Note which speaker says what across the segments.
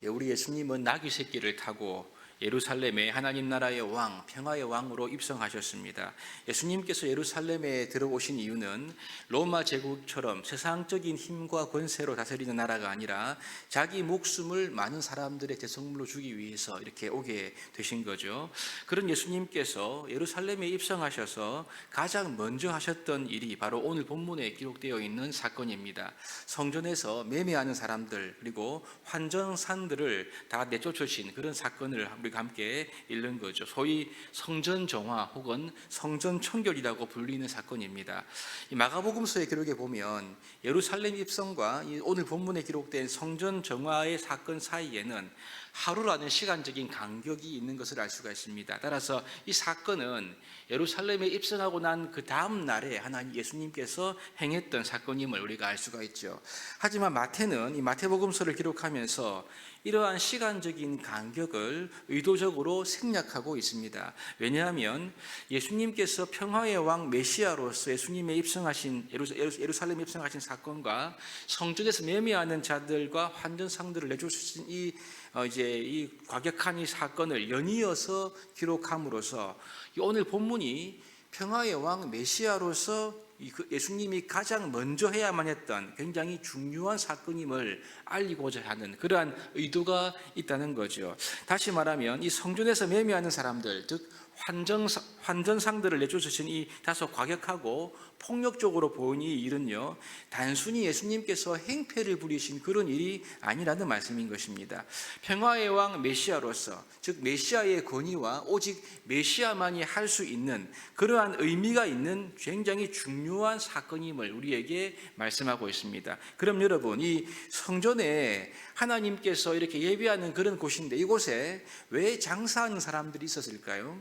Speaker 1: 우리 예수님은 나귀 새끼를 타고 예루살렘에 하나님 나라의 왕, 평화의 왕으로 입성하셨습니다. 예수님께서 예루살렘에 들어오신 이유는 로마 제국처럼 세상적인 힘과 권세로 다스리는 나라가 아니라 자기 목숨을 많은 사람들의 대성물로 주기 위해서 이렇게 오게 되신 거죠. 그런 예수님께서 예루살렘에 입성하셔서 가장 먼저 하셨던 일이 바로 오늘 본문에 기록되어 있는 사건입니다. 성전에서 매매하는 사람들 그리고 환전산들을 다 내쫓으신 그런 사건을 우리가 함께 읽는 거죠. 소위 성전 정화 혹은 성전 청결이라고 불리는 사건입니다. 이 마가복음서의 기록에 보면 예루살렘 입성과 오늘 본문에 기록된 성전 정화의 사건 사이에는 하루라는 시간적인 간격이 있는 것을 알 수가 있습니다. 따라서 이 사건은 예루살렘에 입성하고 난 그 다음 날에 하나님 예수님께서 행했던 사건임을 우리가 알 수가 있죠. 하지만 마태는 이 마태복음서를 기록하면서 이러한 시간적인 간격을 의도적으로 생략하고 있습니다. 왜냐하면 예수님께서 평화의 왕 메시아로서 예수님의 입성하신 예루살렘에 입성하신 사건과 성전에서 매매하는 자들과 환전상들을 내주신 이 과격한 이 사건을 연이어서 기록함으로써 오늘 본문이 평화의 왕 메시아로서 예수님이 가장 먼저 해야만 했던 굉장히 중요한 사건임을 알리고자 하는 그러한 의도가 있다는 거죠. 다시 말하면 이 성전에서 매매하는 사람들, 즉 환전상들을 내쫓으신 이 다소 과격하고 폭력적으로 보이는 이 일은요, 단순히 예수님께서 행패를 부리신 그런 일이 아니라는 말씀인 것입니다. 평화의 왕 메시아로서, 즉 메시아의 권위와 오직 메시아만이 할 수 있는 그러한 의미가 있는 굉장히 중요한 사건임을 우리에게 말씀하고 있습니다. 그럼 여러분, 이 성전에 하나님께서 이렇게 예배하는 그런 곳인데 이곳에 왜 장사하는 사람들이 있었을까요?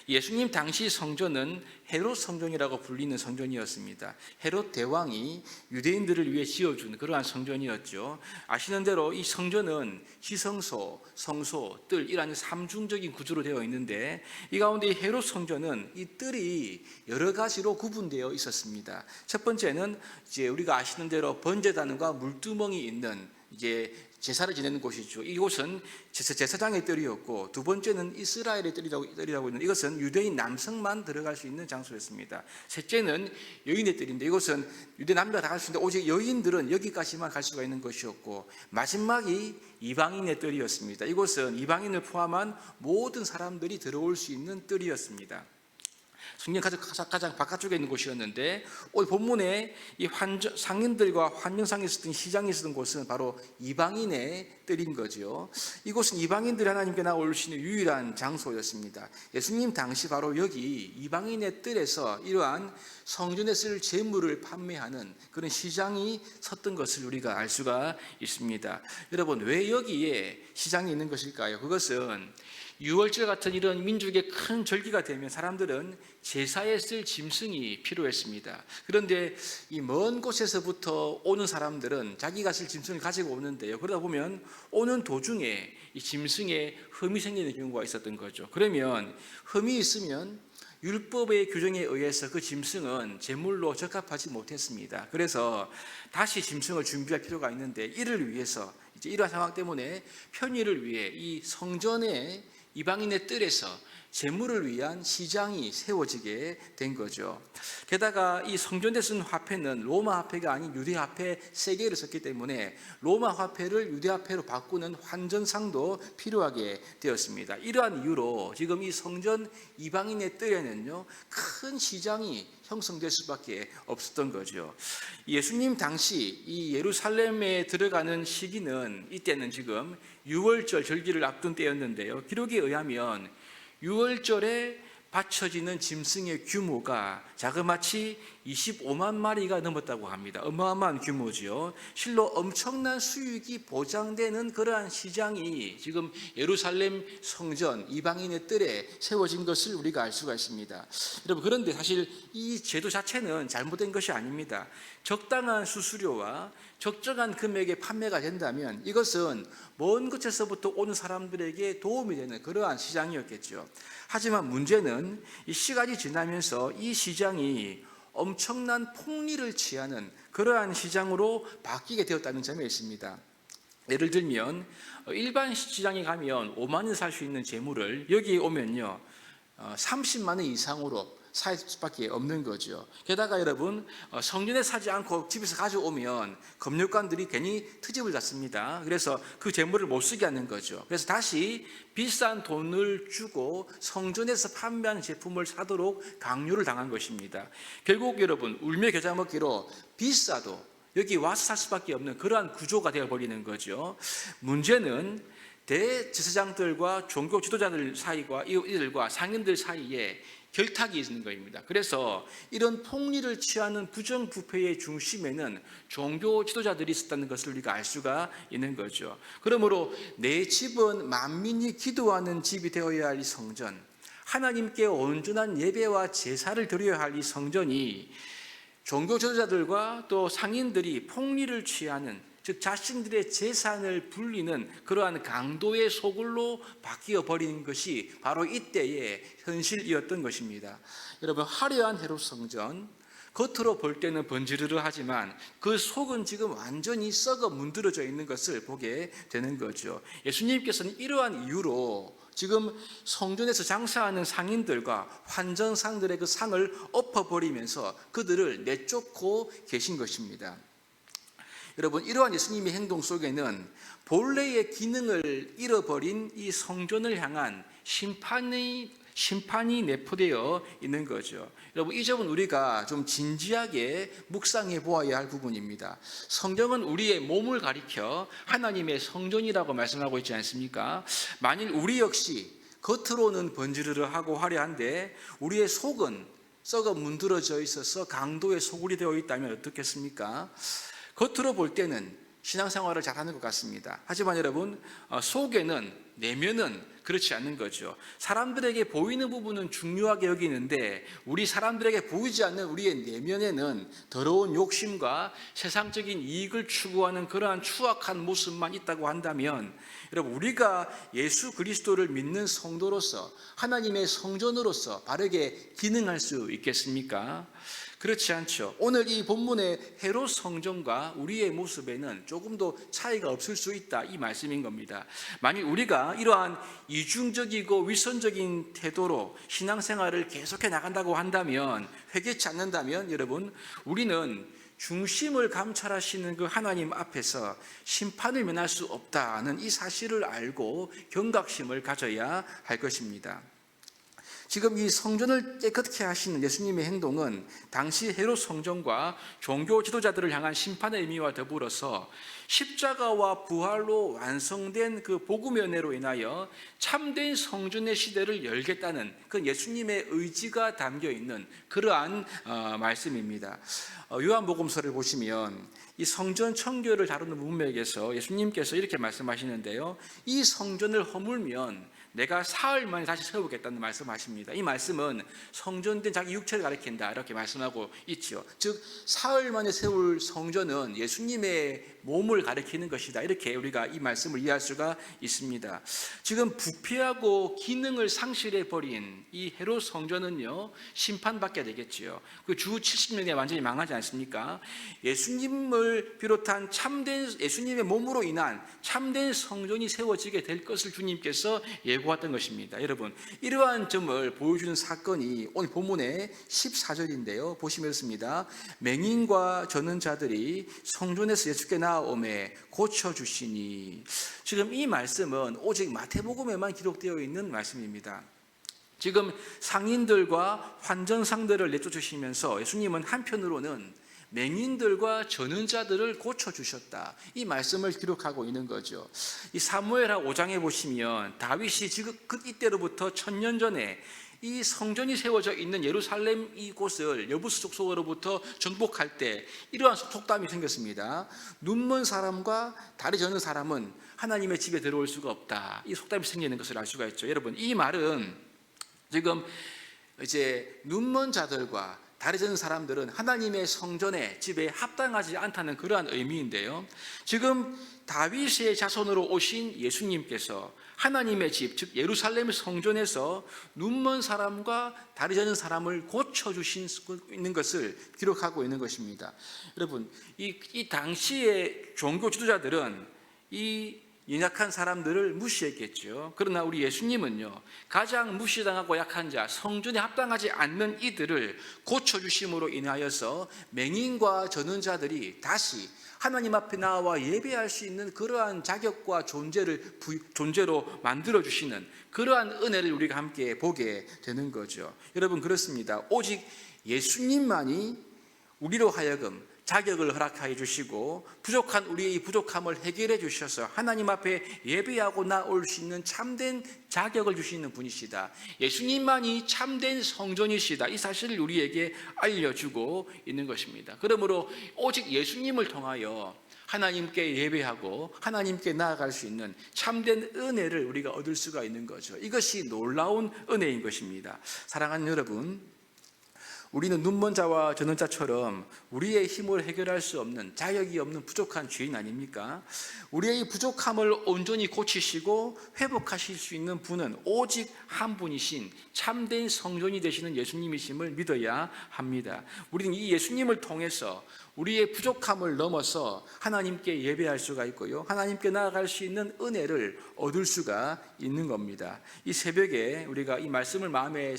Speaker 1: 예수님 당시 성전은 헤롯 성전이라고 불리는 성전이었습니다. 헤롯 대왕이 유대인들을 위해 지어준 그러한 성전이었죠. 아시는 대로 이 성전은 지성소, 성소, 뜰이라는 삼중적인 구조로 되어 있는데 이 가운데 헤롯 성전은 이 뜰이 여러 가지로 구분되어 있었습니다. 첫 번째는 이제 우리가 아시는 대로 번제단과 물두멍이 있는 제사를 지내는 곳이죠. 이곳은 제사장의 뜰이었고, 두 번째는 이스라엘의 뜰이라고 있는 이것은 유대인 남성만 들어갈 수 있는 장소였습니다. 셋째는 여인의 뜰인데 이곳은 유대 남자가 다 갈 수 있는데 오직 여인들은 여기까지만 갈 수가 있는 것이었고, 마지막이 이방인의 뜰이었습니다. 이곳은 이방인을 포함한 모든 사람들이 들어올 수 있는 뜰이었습니다. 성경 가장 바깥쪽에 있는 곳이었는데 오늘 본문에 이 상인들과 환전상이 있었던 시장이 있었던 곳은 바로 이방인의 뜰인 거죠. 이곳은 이방인들이 하나님께 나올 수 있는 유일한 장소였습니다. 예수님 당시 바로 여기 이방인의 뜰에서 이러한 성전에 쓸 재물을 판매하는 그런 시장이 섰던 것을 우리가 알 수가 있습니다. 여러분, 왜 여기에 시장이 있는 것일까요? 그것은 유월절 같은 이런 민족의 큰 절기가 되면 사람들은 제사에 쓸 짐승이 필요했습니다. 그런데 이 먼 곳에서부터 오는 사람들은 자기가 쓸 짐승을 가지고 오는데요, 그러다 보면 오는 도중에 이 짐승에 흠이 생기는 경우가 있었던 거죠. 그러면 흠이 있으면 율법의 규정에 의해서 그 짐승은 제물로 적합하지 못했습니다. 그래서 다시 짐승을 준비할 필요가 있는데 이를 위해서 이러한 상황 때문에 편의를 위해 이 성전에 이방인의 뜰에서 재물을 위한 시장이 세워지게 된 거죠. 게다가 이 성전에 쓴 화폐는 로마 화폐가 아닌 유대 화폐 3개를 썼기 때문에 로마 화폐를 유대 화폐로 바꾸는 환전상도 필요하게 되었습니다. 이러한 이유로 지금 이 성전 이방인의 뜰에는요, 큰 시장이 형성될 수밖에 없었던 거죠. 예수님 당시 이 예루살렘에 들어가는 시기는 이때는 지금 유월절 절기를 앞둔 때였는데요, 기록에 의하면 유월절에 바쳐지는 짐승의 규모가 자그마치 25만 마리가 넘었다고 합니다. 어마어마한 규모지요. 실로 엄청난 수익이 보장되는 그러한 시장이 지금 예루살렘 성전 이방인의 뜰에 세워진 것을 우리가 알 수가 있습니다. 여러분, 그런데 사실 이 제도 자체는 잘못된 것이 아닙니다. 적당한 수수료와 적정한 금액에 판매가 된다면 이것은 먼 곳에서부터 오는 사람들에게 도움이 되는 그러한 시장이었겠죠. 하지만 문제는 이 시간이 지나면서 이 시장이 엄청난 폭리를 취하는 그러한 시장으로 바뀌게 되었다는 점에 있습니다. 예를 들면 일반 시장에 가면 5만 원 살 수 있는 재물을 여기에 오면요 30만 원 이상으로 살 수밖에 없는 거죠. 게다가 여러분 성전에 사지 않고 집에서 가져오면 검역관들이 괜히 트집을 잡습니다. 그래서 그 재물을 못 쓰게 하는 거죠. 그래서 다시 비싼 돈을 주고 성전에서 판매한 제품을 사도록 강요를 당한 것입니다. 결국 여러분 울며 겨자 먹기로 비싸도 여기 와서 살 수밖에 없는 그러한 구조가 되어버리는 거죠. 문제는 대제사장들과 종교 지도자들 사이와 이들과 상인들 사이에 결탁이 있는 것입니다. 그래서 이런 폭리를 취하는 부정부패의 중심에는 종교 지도자들이 있었다는 것을 우리가 알 수가 있는 거죠. 그러므로 내 집은 만민이 기도하는 집이 되어야 할 이 성전, 하나님께 온전한 예배와 제사를 드려야 할 이 성전이 종교 지도자들과 또 상인들이 폭리를 취하는, 즉 자신들의 재산을 불리는 그러한 강도의 소굴로 바뀌어 버리는 것이 바로 이때의 현실이었던 것입니다. 여러분 화려한 헤롯 성전, 겉으로 볼 때는 번지르르하지만 그 속은 지금 완전히 썩어 문드러져 있는 것을 보게 되는 거죠. 예수님께서는 이러한 이유로 지금 성전에서 장사하는 상인들과 환전상들의 그 상을 엎어버리면서 그들을 내쫓고 계신 것입니다. 여러분 이러한 예수님의 행동 속에는 본래의 기능을 잃어버린 이 성전을 향한 심판이 내포되어 있는 거죠. 여러분 이 점은 우리가 좀 진지하게 묵상해 보아야 할 부분입니다. 성경은 우리의 몸을 가리켜 하나님의 성전이라고 말씀하고 있지 않습니까? 만일 우리 역시 겉으로는 번지르르하고 화려한데 우리의 속은 썩어 문드러져 있어서 강도의 소굴이 되어 있다면 어떻겠습니까? 겉으로 볼 때는 신앙생활을 잘하는 것 같습니다. 하지만 여러분 속에는, 내면은 그렇지 않는 거죠. 사람들에게 보이는 부분은 중요하게 여기는데 우리 사람들에게 보이지 않는 우리의 내면에는 더러운 욕심과 세상적인 이익을 추구하는 그러한 추악한 모습만 있다고 한다면 여러분 우리가 예수 그리스도를 믿는 성도로서 하나님의 성전으로서 바르게 기능할 수 있겠습니까? 그렇지 않죠. 오늘 이 본문의 헤롯 성전과 우리의 모습에는 조금도 차이가 없을 수 있다 이 말씀인 겁니다. 만일 우리가 이러한 이중적이고 위선적인 태도로 신앙생활을 계속해 나간다고 한다면, 회개치 않는다면 여러분 우리는 중심을 감찰하시는 그 하나님 앞에서 심판을 면할 수 없다는 이 사실을 알고 경각심을 가져야 할 것입니다. 지금 이 성전을 깨끗게 하시는 예수님의 행동은 당시 헤롯 성전과 종교 지도자들을 향한 심판의 의미와 더불어서 십자가와 부활로 완성된 그 복음의 은혜로 인하여 참된 성전의 시대를 열겠다는 그 예수님의 의지가 담겨 있는 그러한 말씀입니다. 요한복음서를 보시면 이 성전 청교를 다루는 문맥에서 예수님께서 이렇게 말씀하시는데요, 이 성전을 허물면 내가 사흘 만에 다시 세우겠다는 말씀하십니다. 이 말씀은 성전된 자기 육체를 가리킨다 이렇게 말씀하고 있죠. 즉 사흘 만에 세울 성전은 예수님의 몸을 가리키는 것이다, 이렇게 우리가 이 말씀을 이해할 수가 있습니다. 지금 부패하고 기능을 상실해버린 이 헤롯 성전은요 심판받게 되겠지요. 그 주 70년에 완전히 망하지 않습니까? 예수님을 비롯한 참된 예수님의 몸으로 인한 참된 성전이 세워지게 될 것을 주님께서 예고했던 것입니다. 여러분 이러한 점을 보여주는 사건이 오늘 본문의 14절인데요 보시면 이렇습니다. 맹인과 저는 자들이 성전에서 예수께 나아오매 고쳐주시니. 지금 이 말씀은 오직 마태복음에만 기록되어 있는 말씀입니다. 지금 상인들과 환전상들을 내쫓으시면서 예수님은 한편으로는 맹인들과 전은자들을 고쳐주셨다, 이 말씀을 기록하고 있는 거죠. 이 사무엘하 5장에 보시면 다윗이 지금 이때로부터 1000년 전에 이 성전이 세워져 있는 예루살렘 이곳을 여부스 족속으로부터 정복할 때 이러한 속담이 생겼습니다. 눈먼 사람과 다리 저는 사람은 하나님의 집에 들어올 수가 없다, 이 속담이 생기는 것을 알 수가 있죠. 여러분 이 말은 지금 이제 눈먼 자들과 다리 저는 사람들은 하나님의 성전의 집에 합당하지 않다는 그러한 의미인데요, 지금 다윗의 자손으로 오신 예수님께서 하나님의 집, 즉 예루살렘 성전에서 눈먼 사람과 다리 저는 사람을 고쳐주신 있는 것을 기록하고 있는 것입니다. 여러분 이 당시의 종교 지도자들은 이 연약한 사람들을 무시했겠죠. 그러나 우리 예수님은요, 가장 무시당하고 약한 자, 성전에 합당하지 않는 이들을 고쳐주심으로 인하여서 맹인과 전원자들이 다시 하나님 앞에 나와 예배할 수 있는 그러한 자격과 존재로 만들어주시는 그러한 은혜를 우리가 함께 보게 되는 거죠. 여러분, 그렇습니다. 오직 예수님만이 우리로 하여금 자격을 허락하여 주시고 부족한 우리의 이 부족함을 해결해 주셔서 하나님 앞에 예배하고 나올 수 있는 참된 자격을 주시는 분이시다. 예수님만이 참된 성전이시다. 이 사실을 우리에게 알려주고 있는 것입니다. 그러므로 오직 예수님을 통하여 하나님께 예배하고 하나님께 나아갈 수 있는 참된 은혜를 우리가 얻을 수가 있는 거죠. 이것이 놀라운 은혜인 것입니다. 사랑하는 여러분, 우리는 눈먼 자와 저는 자처럼 우리의 힘을 해결할 수 없는, 자격이 없는 부족한 죄인 아닙니까? 우리의 부족함을 온전히 고치시고 회복하실 수 있는 분은 오직 한 분이신 참된 성전이 되시는 예수님이심을 믿어야 합니다. 우리는 이 예수님을 통해서 우리의 부족함을 넘어서 하나님께 예배할 수가 있고요, 하나님께 나아갈 수 있는 은혜를 얻을 수가 있는 겁니다. 이 새벽에 우리가 이 말씀을 마음에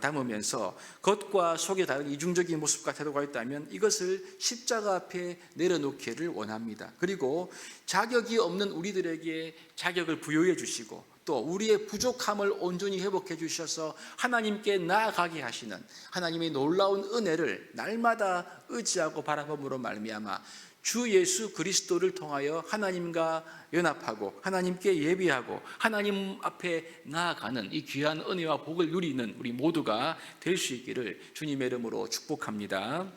Speaker 1: 담으면서 겉과 속에 다른 이중적인 모습과 태도가 있다면 이것을 십자가 앞에 내려놓기를 원합니다. 그리고 자격이 없는 우리들에게 자격을 부여해 주시고 또 우리의 부족함을 온전히 회복해 주셔서 하나님께 나아가게 하시는 하나님의 놀라운 은혜를 날마다 의지하고 바라봄으로 말미암아 주 예수 그리스도를 통하여 하나님과 연합하고 하나님께 예배하고 하나님 앞에 나아가는 이 귀한 은혜와 복을 누리는 우리 모두가 될 수 있기를 주님의 이름으로 축복합니다.